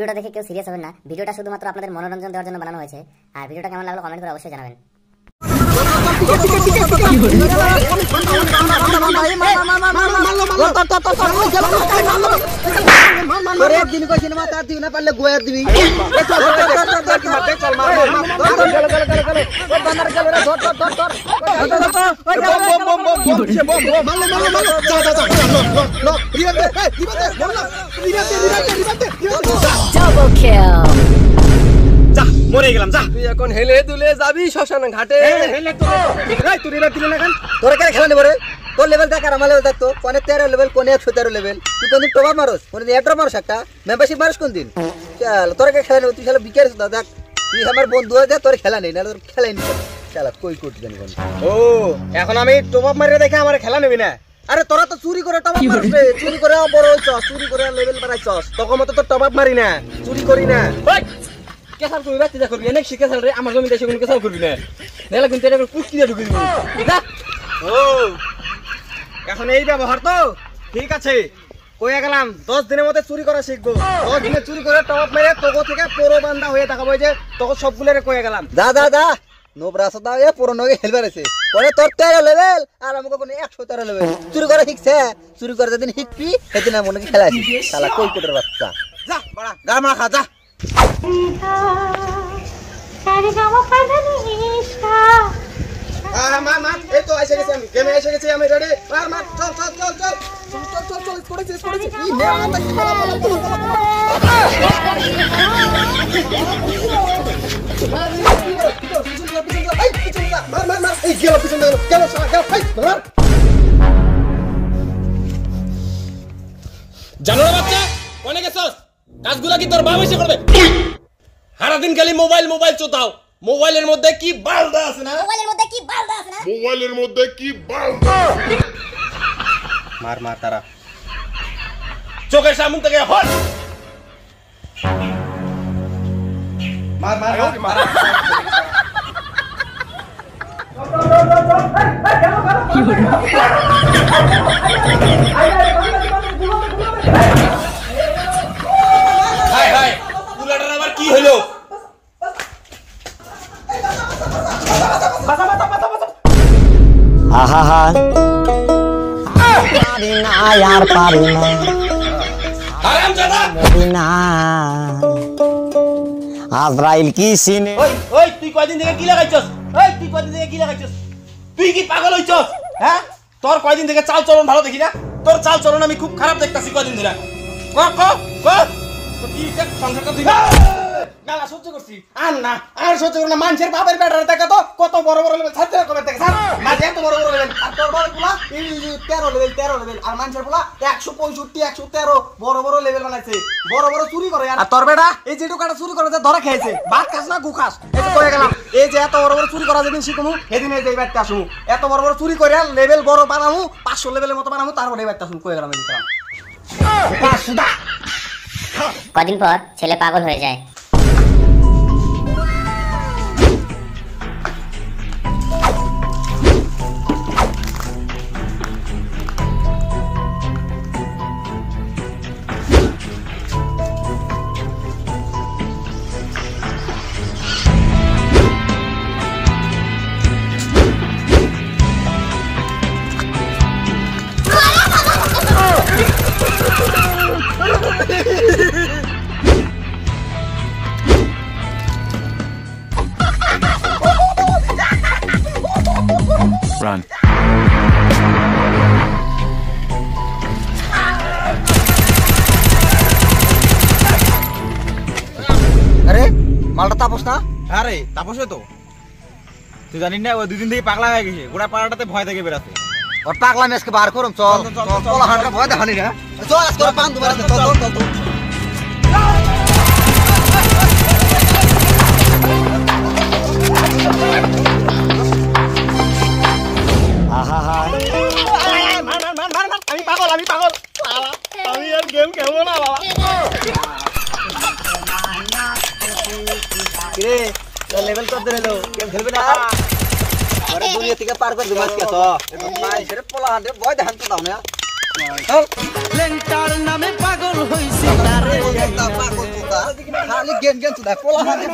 ভিডিওটা দেখে কেউ সিরিয়াস হবেন না, ভিডিওটা শুধুমাত্র আপনাদের মনোরঞ্জন দেওয়ার জন্য বানানো হয়েছে। আর ভিডিওটা কেমন লাগলো কমেন্ট করে অবশ্যই জানাবেন। মরে গেলাম যা। তুই এখন হেলে দুলে যাবি শ্মশান ঘাটে। তুই রিভাইভ দিলি না কেন? তোরা কেন খেলা নেবো রে? তোর লেভেল দেখ আর আমার লেভেল দেখ তো। কোনে 13 লেভেল, কোনে 113 লেভেল। তুই কোনদিন টপ মারস, কোনদিন এড্রপ মারস, একটা মেম্বারশিপ মারস কোনদিন? চল তোরা কে খেলা নেবো? তুই খেলা বিকার আছে দেখ। তুই আমার বন্ধু হয়ে যা, তোর খেলা নেই, না তোর খেলাই নি। চল কই করতে জানি কোন। ও এখন আমি টপ আপ মারিয়ে দেখে আমার খেলা নেবি না? আরে তোরা তো চুরি করে টপ আপ মারছ রে, চুরি করে বড় হইছস, চুরি করে লেভেল বাড়াইছস। তখন মতো তো টপ আপ মারি না, চুরি করি না। কেসাল করবি বাতি যা করবি এনে শিখেছাল রে আমার জমিতে এসে কোন কেসাল করবি না। নেলা কিন্তু এটা কুস্তি দিয়ে ঢুকে দিবি। ও এখন এই ব্যবহার তো ঠিক আছে। কইয়া গেলাম 10 দিনের মধ্যে চুরি করা শিখবো। 10 দিনে চুরি করে টপ আপ মেরে তোগো থেকে পুরো বান্দা হয়ে দেখাবো যে তোগো সবগুলোরে কইয়া গেলাম। যা যা যা নো ব্রাস দাও এ পুরো নগে খেলবার আছে। পরে তোর 13 লেভেল আর আমাকে কোন 113 লেভেল। চুরি করে শিখছে, চুরি করে যেদিন শিখবি সেদিন মনে কি খেলা আছে। শালা কই কোটের বাচ্চা। যা বড়া গামা খা যা। মার এই তো এসে গেছি আমি, গেমে এসে গেছি আমি, রেডি। মার চল চল চল চল চল চল চল করেছিস কি নে আমরা কি বলা মার এই গেল পিছন গেল সারা গেল মার। জানো না বাচ্চা কোনে গেছস? কাজগুলা কি তোর বাবা এসে করবে? সারাদিন খালি মোবাইল মোবাইল চোদাও। মোবাইলের মধ্যে কি বালদা আছে না? মোবাইলের মধ্যে কি বালদা? মার মার তারা চোখের সামনে থেকে হট মার মার মার। হাই হাই পুলাটার আবার কি হলো? আহা পারি না আর পারি না হারামজাদা না আজরাইল কি সিনে। ওই ওই তুই কয়দিন থেকে কি লাগাইছস? তুই কি পাগল হইছস? হ্যাঁ তোর কয়দিন থেকে চাল চলন ভালো দেখি না। তোর চাল চলন আমি খুব খারাপ দেখতাছি কয়দিন ধরে। ক ক ক তো কি দেখ সংসারটা তুই গালা সহ্য করছি আর না আর সহ্য করব না। মানুষের বাপের বেটার দেখা তো কত বড় বড় লেভেল ছাড়তে কবে থেকে ছাড় না এত বড় বড় লেভেল। আর তোর বাপগুলা 13 লেভেল আর মানুষের গুলা 165 113 বড় বড় লেভেল বানাইছে। বড় বড় চুরি করে। আর তোর বেটা এই যে টোকাটা চুরি করে ধরা খেয়েছে। ভাত খাস না গু খাস? এই তো কয়ে গেলাম এই যে এত বড় বড় চুরি করা যেদিন শিখমু সেদিন এই যে বাইতে আসু। এত বড় বড় চুরি করে লেভেল বড় বানামু 500 লেভেলের মতো বানামু তারপরে এই বাইতে আসু কয়ে গেলাম। কদিন পর ছেলে পাগল হয়ে যায়। Run. আরে মালটা তাপস না? আরে তাপস তো তুই জানিস না ওই দুদিন থেকে পাগলা হয়ে গেছে। গোটা পাড়াটাতে ভয় থেকে বেরাতে। ওর পাগলা মেসকে বার করুম। চল চল হাঁটা ভয় দেখানি না। চল আজকে পান দুবার আছে। চল চল চল আহা আমি পাগল আমি আর গেম খেলবো না বাবা। কিরে লেভেল কত দিলো? গেম খেলবে না? আরে দুনিয়া থেকে পার করে দিমাস কে তো ভাই সেরে পোলা হাতে ভয় দেখান তো দাও না। চল লেন্টার নামে পাগল হইছি তারে পাগল তো খালি গেম গেম চুদা পোলা হাতে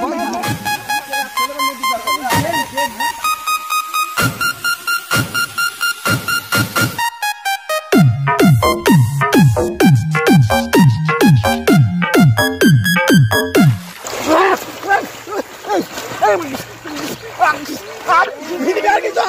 ভিডিও আর কিছু